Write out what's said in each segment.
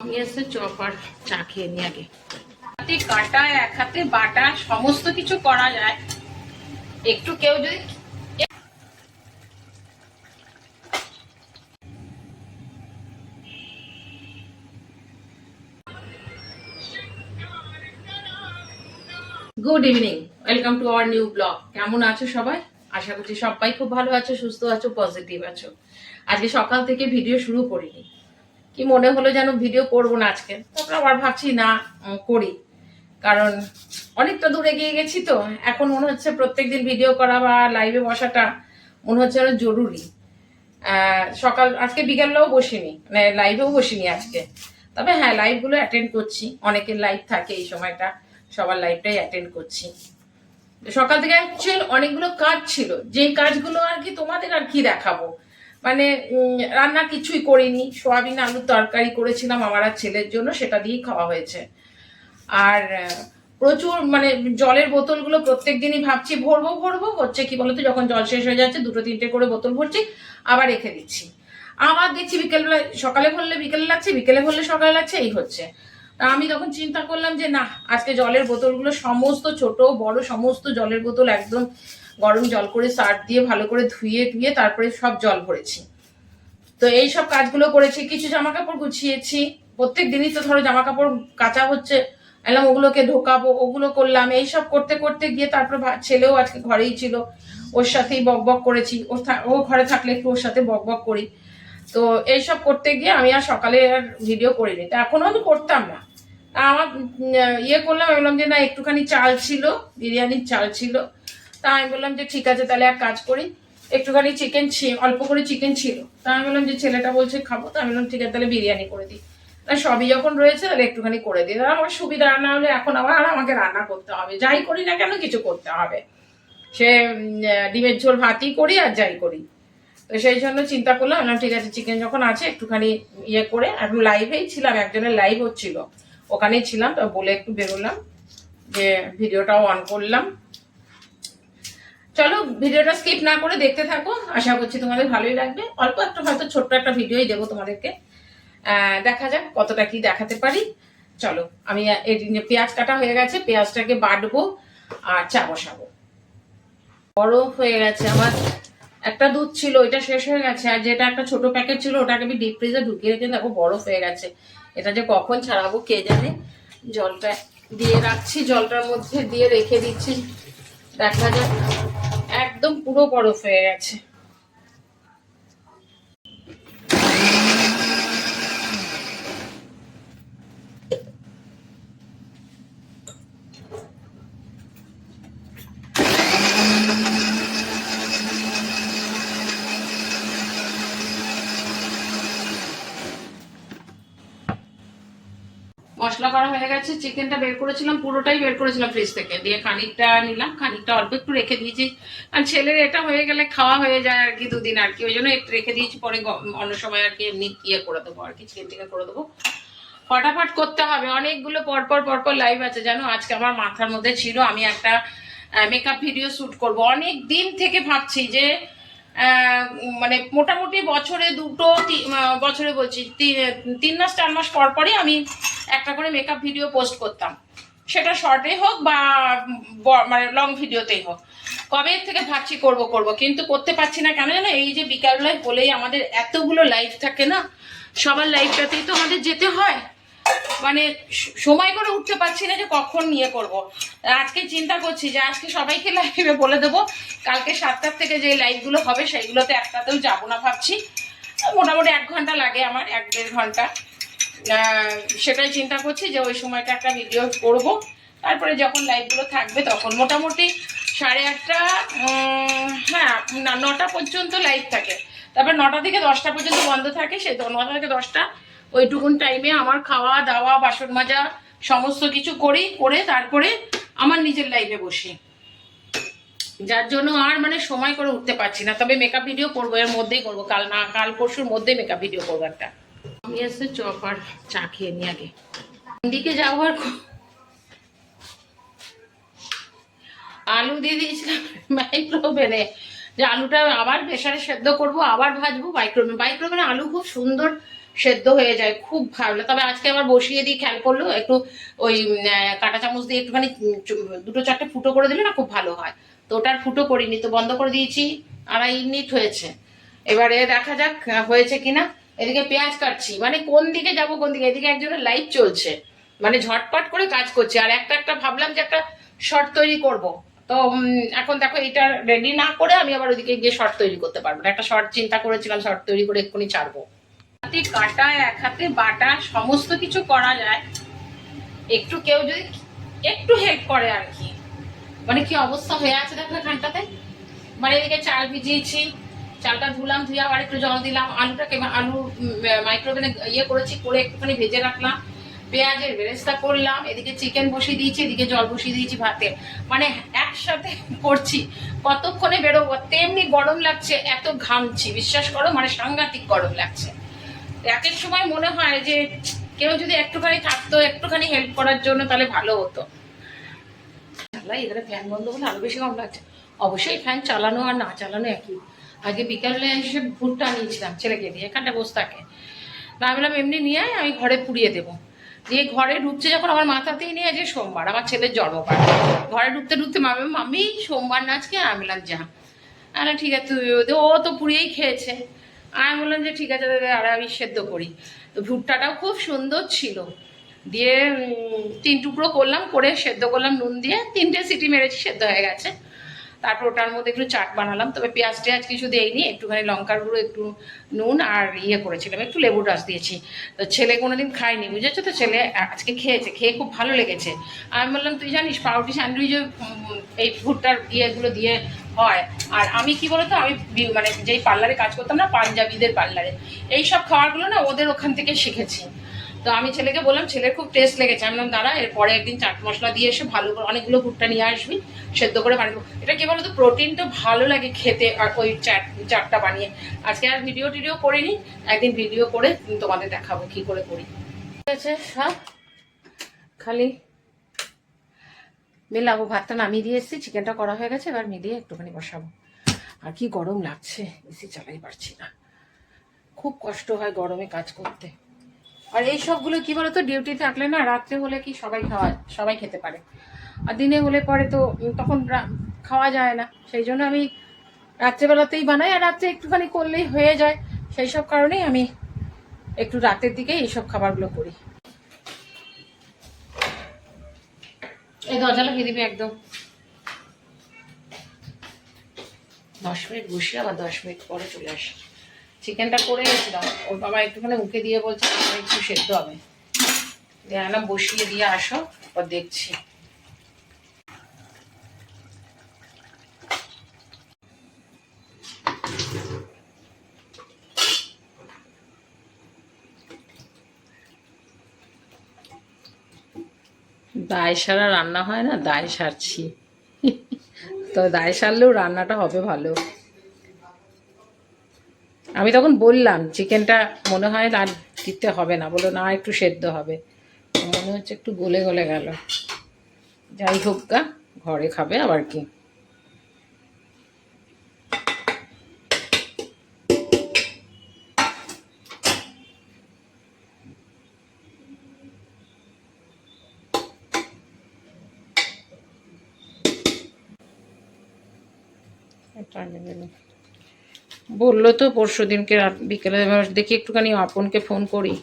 নিয়ে এসে চপ আর চা খেয়ে নি আগে। হাতে কাটা এক হাতে বাটা সমস্ত কিছু করা যায়, একটু কেউ যদি good evening, welcome to our new blog. কেমন আছো সবাই? আশা করছি সবাই খুব ভালো আছো, সুস্থ আছো, পজিটিভ আছো। আজকে সকাল থেকে ভিডিও শুরু করিনি, কি মনে হলো যেন ভিডিও করবো না আজকে, তারপর আবার ভাবছি না করি, কারণ অনেকটা দূরে গিয়ে গেছি তো এখন মনে হচ্ছে প্রত্যেকদিন ভিডিও করা বা লাইভে বসাটা মনে হচ্ছে আরো জরুরি। সকাল আজকে বিকেলটাও বসিনি, মানে লাইভেও বসিনি আজকে, তবে হ্যাঁ লাইভগুলো অ্যাটেন্ড করছি, অনেকের লাইভ থাকে এই সময়টা, সবার লাইভটাই অ্যাটেন্ড করছি। সকাল থেকে অ্যাকচুয়ালি অনেকগুলো কাজ ছিল, যেই কাজগুলো আর কি তোমাদের আর কি দেখাবো, মানে রান্না কিছুই করিনি, সোয়াবিন আলুর তরকারি করেছিলাম আমার আর ছেলের জন্য, সেটা দিয়েই খাওয়া হয়েছে। আর প্রচুর মানে জলের বোতলগুলো প্রত্যেক দিনই ভাবছি ভরবো হচ্ছে কি বলতো, যখন জল শেষ হয়ে যাচ্ছে 2-3টে করে বোতল ভরছি, আবার রেখে দিচ্ছি, আবার দেখছি বিকেলবেলা, সকালে ভরলে বিকেলে লাগছে, বিকেলে ভরলে সকালে লাগছে, এই হচ্ছে। আমি তখন চিন্তা করলাম যে না, আজকে জলের বোতলগুলো সমস্ত ছোট বড় সমস্ত জলের বোতল একদম গরম জল করে সার্ফ দিয়ে ভালো করে ধুয়ে তারপরে সব জল ভরেছি। তো এই সব কাজগুলো করেছি, কিছু জামা কাপড় গুছিয়েছি, প্রত্যেক দিনই তো ধরো জামা কাপড় কাচা হচ্ছে, এলাম ওগুলোকে ঢোকাবো, ওগুলো করলাম, এইসব করতে করতে গিয়ে তারপর ছেলেও আজকে ঘরেই ছিল, ওর সাথেই বক করেছি, ও ঘরে থাকলে একটু ওর সাথে বক করি। তো এইসব করতে গিয়ে আমি আর সকালে আর ভিডিও করিনি, তো এখনো আমি করতাম না। আমার ইয়ে করলাম, আমি বললাম যে না একটুখানি চাল ছিল, বিরিয়ানির চাল ছিল, তা আমি বললাম যে ঠিক আছে তাহলে এক কাজ করি, একটুখানি চিকেন অল্প করে চিকেন ছিল, তা আমি বললাম যে ছেলেটা বলছে খাবো, তা আমি বললাম ঠিক আছে তাহলে বিরিয়ানি করে দিই, তা সবই যখন রয়েছে তাহলে একটুখানি করে দিই, তাহলে আমার সুবিধা, না হলে এখন আবার আমাকে রান্না করতে হবে, যাই করি না কেন কিছু করতে হবে, সে ডিমের ঝোল ভাতই করি আর যাই করি। তো সেই জন্য চিন্তা করলাম না, ঠিক আছে চিকেন যখন আছে একটুখানি ইয়ে করে, এখন লাইভেই ছিলাম, একজনের লাইভ হচ্ছিল ওখানেই ছিলাম, তো বলে একটু বেরোলাম, যে ভিডিওটাও অন করলাম। চলো ভিডিওটা স্কিপ না করে দেখতে থাকো, আশা করছি তোমাদের ভালোই লাগবে। অল্প একটা হয়তো ছোট্ট একটা ভিডিওই দেবো তোমাদেরকে, দেখা যাক কতটা কি দেখাতে পারি। চলো আমি পেঁয়াজ কাটা হয়ে গেছে, পেঁয়াজটাকে বাটবো আর চা বসাবো। বরফ হয়ে গেছে আমার, একটা দুধ ছিল ওইটা শেষ হয়ে গেছে, আর যেটা একটা ছোট প্যাকেট ছিল ওটাকে আমি ডিপ ফ্রিজে ঢুকিয়ে রেখে দেখো বরফ হয়ে গেছে, এটা যে কখন ছাড়াবো কে জানে। জলটা দিয়ে রাখছি, জলটার মধ্যে দিয়ে রেখে দিচ্ছি, দেখা যাক। একদম পুরো বরফ হয়ে গেছে। মশলা করা হয়ে গেছে, চিকেনটা বের করেছিলাম, পুরোটাই বের করেছিলাম ফ্রিজ থেকে, দিয়ে খানিকটা নিলাম, খানিকটা অল্প একটু রেখে দিয়েছি, কারণ ছেলের এটা হয়ে গেলে খাওয়া হয়ে যায় আর কি, দুদিন আর কি, ওই জন্য একটু রেখে দিয়েছি, পরে অন্য সময় আর কি এমনি ইয়ে করে দেবো আর কি, চিকেন টিকেন করে দেবো। ফটাফট করতে হবে, অনেকগুলো পরপর লাইভ আছে জানো। আজকে আমার মাথার মধ্যে ছিল আমি একটা মেকআপ ভিডিও শুট করব, অনেক দিন থেকে ভাবছি যে মানে মোটামুটি বছরে বছরে বলছি 3 মাস 4 মাস পরই আমি একটা করে মেকআপ ভিডিও পোস্ট করতাম, সেটা শর্টে হোক বা মানে লং ভিডিওতেই হোক। কবে থেকে ভাবছি করব, কিন্তু করতে পারছি না, কেন জানো, এই যে বিকালবেলায় বলেই আমাদের এতগুলো লাইভ থাকে না, সবার লাইভটাতেই তো আমাদের যেতে হয়, মানে সময় করে উঠতে পারছি না যে কখন নিয়ে করব। আজকে চিন্তা করছি যে আজকে সবাইকে লাইভে বলে দেবো, কালকে 7টার থেকে যে লাইভগুলো হবে সেইগুলোতে একটাতেও যাবো না ভাবছি, মোটামুটি 1 ঘন্টা লাগে আমার, 1-1.5 ঘন্টা, সেটাই চিন্তা করছি যে ওই সময়টা একটা ভিডিও করব, তারপরে যখন লাইভগুলো থাকবে তখন মোটামুটি 8:30, হ্যাঁ 9টা পর্যন্ত লাইভ থাকে, তারপর 9টা থেকে 10টা পর্যন্ত বন্ধ থাকে, সেই 9টা থেকে 10টা ওইটুকুন টাইমে আমার খাওয়া দাওয়া বাসন মাজা সমস্ত কিছু করে তারপরে আমার নিজের লাইভে বসি, যার জন্য আর মানে সময় করে উঠতে পারছি না। তবে মেকআপ ভিডিও করবো, এর মধ্যেই করবো, কাল পরশুর মধ্যেই মেকআপ ভিডিও করবো একটা। আমি এসে চপ আর চা খেয়ে নি আগে, দিকে যাওয়ার আলু দিয়ে দিয়েছিলাম মাইক্রোওভেনে, যে আলুটা আবার প্রেসারে সেদ্ধ করব, আবার ভাজবো মাইক্রোওভেনে। আলু খুব সুন্দর সেদ্ধ হয়ে যায়, খুব ভালো। তবে আজকে আবার বসিয়ে দিয়ে খেয়াল করলো একটু ওই কাঁটা চামচ দিয়ে একটুখানি দুটো চারটে ফুটো করে দিলে না খুব ভালো হয়। তো ওটার ফুটো করিনি, তো বন্ধ করে দিয়েছি। 2.5 মিনিট হয়েছে, এবারে দেখা যাক হয়েছে কিনা। এদিকে পেঁয়াজ কাটছি, মানে কোন দিকে যাব কোন দিকে, এদিকে একজনের লাইভ চলছে, মানে ঝটপট করে কাজ করছি, আর একটা একটা ভাবলাম যে একটা শর্ট তৈরি করব। তো এখন দেখো এটা রেডি না করে আমি আবার ওদিকে গিয়ে শর্ট তৈরি করতে পারবো না। একটা শর্ট চিন্তা করেছিলাম, শর্ট তৈরি করে এক্ষুনি ছাড়বো। হাতে কাটা এক হাতে বাটা সমস্ত কিছু করা যায়, একটু কেউ যদি একটু হেল্প করে আর কি। মানে কি অবস্থা হয়ে আছে দেখো এখানটাতে। মানে এদিকে চাল ভিজিয়েছি, চালটা ধুলাম, ধুয়ে আবার একটু জল দিলাম, আলু মাইক্রোওভেনে ইয়ে করেছি, করে একটুখানি ভেজে রাখলাম, পেঁয়াজের বেরেস্তা করলাম, এদিকে চিকেন বসিয়ে দিয়েছি, এদিকে জল বসিয়ে দিয়েছি ভাতে। মানে একসাথে করছি, কতক্ষণে বেরোবো, তেমনি গরম লাগছে, এত ঘামছি বিশ্বাস করো, মানে সাংঘাতিক গরম লাগছে। এক এক সময় মনে হয় যে কেউ যদি একটুখানি থাকতো, একটুখানি হেল্প করার জন্য, তাহলে ভালো হতো। এখানে ফ্যান বন্ধ হলে আরো বেশি গরম লাগছে। অবশ্যই ফ্যান চালানো আর না চালানো একই। আগে বিকালে এসে ভুট্টা নিয়েছিলাম ছেলেকে দিয়ে, এখানটা বসে থাকে, ভাবলাম এমনি নিয়ে আমি ঘরে পুড়িয়ে দেবো। দিয়ে ঘরে ঢুকছে যখন, আমার মাথাতেই নিয়ে যে সোমবার, আমার ছেলের জন্মবার। ঘরে ঢুকতে ঢুকতে মামি সোমবার না আজকে, আমি বললাম যা। আরে ঠিক আছে, ও তো পুড়িয়েই খেয়েছে। আমি বললাম যে ঠিক আছে দাদা, আর আমি সেদ্ধ করি। তো ভুট্টাটাও খুব সুন্দর ছিল, দিয়ে 3 টুকরো করলাম, করে সেদ্ধ করলাম নুন দিয়ে, 3টে সিটি মেরেছি, সেদ্ধ হয়ে গেছে। তারপর ওটার মধ্যে একটু চাট বানালাম, তবে পেঁয়াজ টেয়াজ কিছু দেয়নি, একটুখানি লঙ্কার গুঁড়ো, একটু নুন আর ইয়ে করেছিলাম, একটু লেবুর রস দিয়েছি। তো ছেলে কোনোদিন খায়নি বুঝেছো, তো ছেলে আজকে খেয়েছে, খেয়ে খুব ভালো লেগেছে। আমি বললাম তুই জানিস পাউরুটি স্যান্ডউইচে এই ভুট্টার ইয়েগুলো দিয়ে হয়। আর আমি কি বলতো, আমি মানে যেই পার্লারে কাজ করতাম না, পাঞ্জাবিদের পার্লারে, এইসব খাবারগুলো না ওদের ওখান থেকে শিখেছি। তো আমি ছেলেকে বললাম, ছেলের খুব টেস্ট লেগেছে। আমি বললাম দাঁড়া, এরপরে একদিন চাট মশলা দিয়ে এসে ভালো করে অনেকগুলো ভুট্টা নিয়ে আসবি, সেদ্ধ করে বানাবো। এটা কি বলতো, প্রোটিনটা ভালো লাগে খেতে, আর ওই চাটটা বানিয়ে। আজকে আর ভিডিও করিনি, একদিন ভিডিও করে তোমাদের দেখাবো কি করে করি। ঠিক আছে, সব খালি মেলাবো। ভাতটা নামিয়ে দিয়ে এসেছি, চিকেনটা করা হয়ে গেছে, এবার মিলিয়ে একটুখানি বসাবো। আর কি গরম লাগছে, এসি চালাই পারছি না, খুব কষ্ট হয় গরমে কাজ করতে। আর এই সবগুলো কি বলতো, ডিউটি থাকলে না, রাত্রে হলে কি সবাই খেতে পারে, আর দিনে হলে পরে তো তখন খাওয়া যায় না। সেই জন্য আমি রাত্রেবেলাতেই বানাই, আর রাত্রে একটুখানি করলেই হয়ে যায়। সেই সব কারণেই আমি একটু রাতের দিকে এইসব খাবারগুলো করি। এই দরজা লাগিয়ে দিবি একদম। 10 মিনিট বসিয়ে আবার 10 মিনিট পরে চলে আসি। চিকেনটা করে গেছিলাম, ওর বাবা একটুখানি মুখে দিয়ে বলছে একটু সেদ্ধ হবে, দেখলাম বসিয়ে দিয়ে আসো, তারপর দেখছি। দায় সারা রান্না হয় না, দায় সারছি। তো দায় সারলেও রান্নাটা হবে ভালো। আমি তখন বললাম চিকেনটা মনে হয় আর দিতে হবে না, বলো না একটু সেদ্ধ হবে, মনে হচ্ছে একটু গলে গলে গেল। যাই হোক গা, ঘরে খাবে আবার কি। বললো তো পরশু দিনকে বিকেলে, দেখি একটুখানি আপনকে ফোন করি,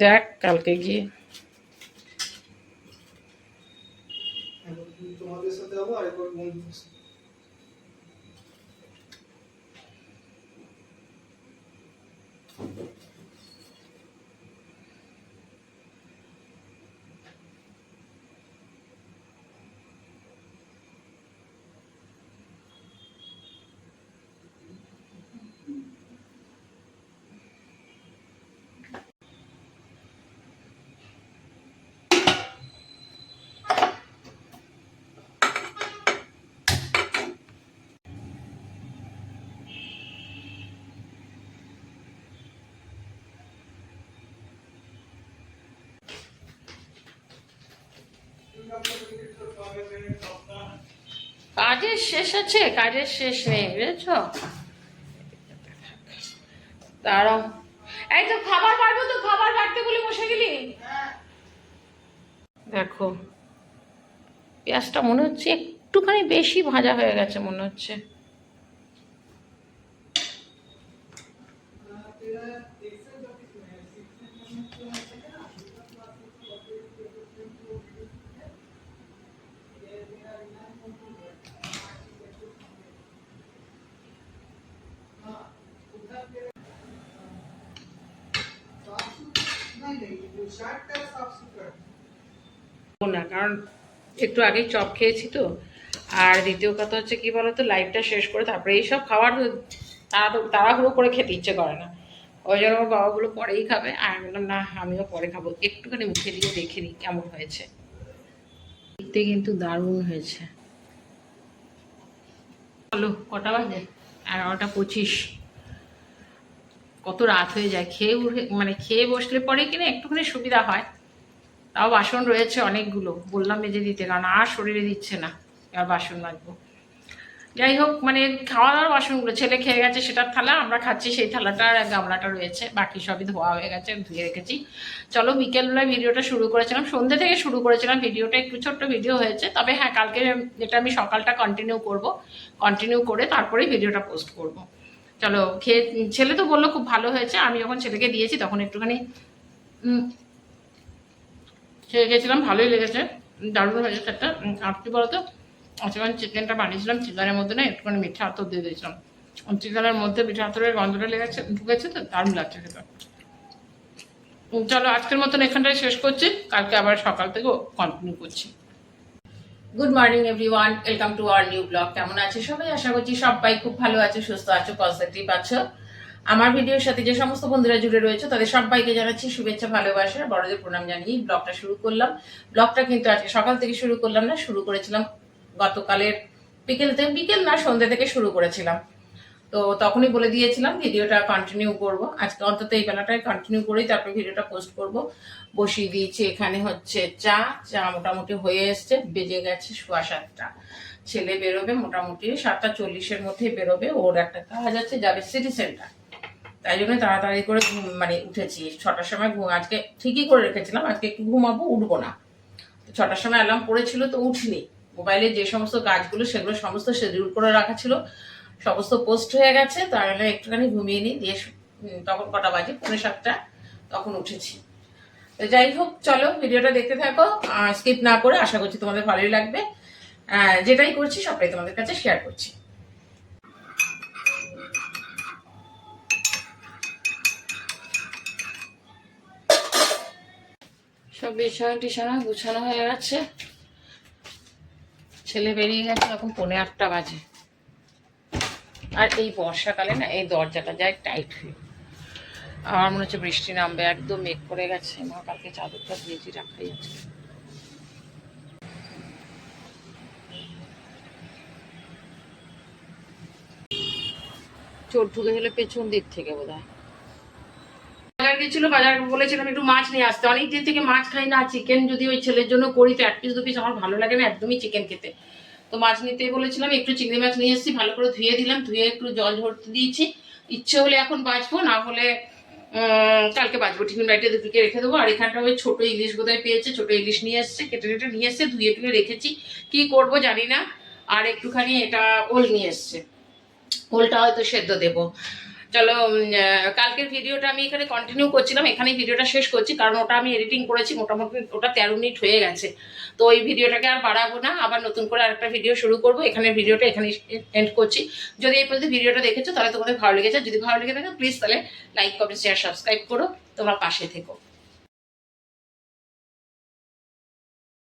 দেখ কালকে গিয়ে। তোমাদের সাথে যাবো আর একবার বন্ধুদের সাথে। কাজের শেষ আছে, কাজের শেষ নেই বুঝেছ। দাঁড়াও, এই তো খাবার বাড়বো, তো খাবার বাড়তে বলে বসে গেলি। দেখো পেঁয়াজটা মনে হচ্ছে একটুখানি বেশি ভাজা হয়ে গেছে মনে হচ্ছে। না, কারণ একটু আগেই চপ খেয়েছি তো। আর দ্বিতীয় কথা হচ্ছে কি বলতো, লাইভটা শেষ করে তারপরে এইসব খাবার তাড়াহুড়ো করে খেতে ইচ্ছে করে না। ওই জন্য আমার বাবাগুলো পরেই খাবে, আর আমি বললাম না আমিও পরে খাবো, একটুখানি মুখে দিয়ে দেখে নিই কেমন হয়েছে। দেখতে কিন্তু দারুণ হয়েছে। চলো কটা বাজে? 11:25। কত রাত হয়ে যায়। খেয়ে উঠে মানে খেয়ে বসলে পরে কিনা একটুখানি সুবিধা হয়। তাও বাসন রয়েছে অনেকগুলো, বললাম মেজে দিতে, কারণ আর শরীরে দিচ্ছে না আর বাসন মাজবো। যাই হোক, মানে খাওয়া দাওয়ার বাসনগুলো ছেলে খেয়ে গেছে, সেটার থালা আমরা খাচ্ছি, সেই থালাটা আর গামলাটা রয়েছে, বাকি সবই ধোয়া হয়ে গেছে, ধুয়ে রেখেছি। চলো বিকেলবেলায় ভিডিওটা শুরু করেছিলাম, সন্ধ্যে থেকে শুরু করেছিলাম ভিডিওটা, একটু ছোট্ট ভিডিও হয়েছে। তবে হ্যাঁ, কালকে এটা আমি সকালটা কন্টিনিউ করে তারপরেই ভিডিওটা পোস্ট করব। চলো খেয়ে, ছেলে তো বললো খুব ভালো হয়েছে। আমি যখন ছেলেকে দিয়েছি তখন একটুখানি খেয়ে গেছিলাম, ভালোই লেগেছে, দারুণ হয়েছে একটা। আর কি বলতো, যখন চিকেনটা বানিয়েছিলাম চিকেনের মধ্যে না একটুখানি মিঠা আতর দিয়ে দিয়েছিলাম, চিকেনের মধ্যে মিঠা আতরের গন্ধটা ঢুকেছে তো দারুণ লাগছে খেতে। চলো আজকের মতন এখানটাই শেষ করছি, কালকে আবার সকাল থেকে কন্টিনিউ করছি। Good morning everyone, welcome to our new blog. কেমন আছে সবাই? আশা করছি সবাই খুব ভালো আছো, সুস্থ আছো, পজিটিভ আছো। আমার ভিডিওর সাথে যে সমস্ত বন্ধুরা জুড়ে রয়েছে তাদের সবাইকে জানাচ্ছি শুভেচ্ছা, ভালোবাসা, বড়দের প্রণাম জানিয়ে ব্লগটা শুরু করলাম। ব্লগটা কিন্তু আজকে সকাল থেকে শুরু করলাম না, শুরু করেছিলাম গতকালের বিকেল না সন্ধ্যা থেকে শুরু করেছিলাম। তো তখনই বলে দিয়েছিলাম ভিডিওটা কন্টিনিউ করব, আজকে অন্তত এই বেলাটায় কন্টিনিউ করেই তারপরে ভিডিওটা পোস্ট করব। বসিয়ে দিয়েছি এখানে হচ্ছে চা মোটামুটি হয়ে এসছে, বেজে গেছে 7:15। ছেলে বেরোবে মোটামুটি 7:40-এর মধ্যেই বেরোবে, ওর একটা কাজ আছে, যাবে সিটি সেন্টার। তাই জন্য তাড়াতাড়ি করে মানে উঠেছি 6টার সময়। আজকে ঠিকই করে রেখেছিলাম আজকে একটু ঘুমাবো, উঠবো না। 6টার সময় অ্যালার্ম পড়েছিল তো উঠিনি। মোবাইলে যে সমস্ত কাজগুলো সেগুলো সমস্ত শিডিউল করে রাখা ছিল, সমস্ত পোস্ট হয়ে গেছে, তাহলে একটুখানি ঘুমিয়ে নিই। দিয়ে তখন কটা বাজে, 6:45, তখন উঠেছি। তো যাই হোক, চলো ভিডিওটা দেখতে থাকো, স্কিপ না করে। আশা করছি তোমাদের ভালোই লাগবে। যেটাই করছি সবটাই তোমাদের কাছে শেয়ার করছি। সব বিছানা গুছানো হয়ে গেছে, ছেলে বেরিয়ে গেছে, এখন 7:45 বাজে। আর এই বর্ষাকালে না এই দরজাটা যায় টাইট হয়ে, আমার মনে হচ্ছে বৃষ্টি নামবে, একদম মেঘ করে গেছে। মা কালকে চাদরটা দিয়েছি, রাখাই আছে। চোর ঢুকে গেলে পেছন দিক থেকে বোধ হয়। বাজার গেছিল, বাজার বলেছিলাম একটু মাছ নিয়ে আসতে, অনেকদিন থেকে মাছ খাই না। চিকেন যদি ওই ছেলের জন্য করি তো 1 পিস 2 পিস, আমার ভালো লাগে না একদমই চিকেন খেতে। তো মাছ নিতে বলেছিলাম, একটু চিংড়ি মাছ নিয়ে এসেছি, ভালো করে ধুয়ে দিলাম, ধুয়ে একটু জল ঝরতে দিয়েছি। ইচ্ছে হলে এখন বাঁচবো, না হলে কালকে বাঁচবো। টিফিন বাড়িতে দুটোকে রেখে দেবো। আর এখানটা ওই ছোটো ইলিশ বোধহয় পেয়েছে, ছোটো ইলিশ নিয়ে এসছে, কেটে কেটে নিয়ে এসছে, ধুয়ে টুয়ে রেখেছি, কি করব জানি না। আর একটুখানি এটা ওল নিয়ে এসছে, ওলটা হয়তো সেদ্ধ দেবো। চলো কালকের ভিডিওটা আমি এখানে কন্টিনিউ করছিলাম, এখানে ভিডিওটা শেষ করছি, কারণ ওটা আমি এডিটিং করেছি, মোটামুটি ওটা 13 মিনিট হয়ে গেছে। তো ওই ভিডিওটাকে আর বাড়াবো না, আবার নতুন করে আরেকটা ভিডিও শুরু করবো। এখানে ভিডিওটা এখানে এন্ড করছি। যদি এই পর্যন্ত ভিডিওটা দেখেছো তাহলে তোমাদের ভালো লেগেছে, যদি ভালো লেগে থাকে প্লিজ তাহলে লাইক, কমেন্ট, শেয়ার, সাবস্ক্রাইব করো, তোমরা পাশে থেকো।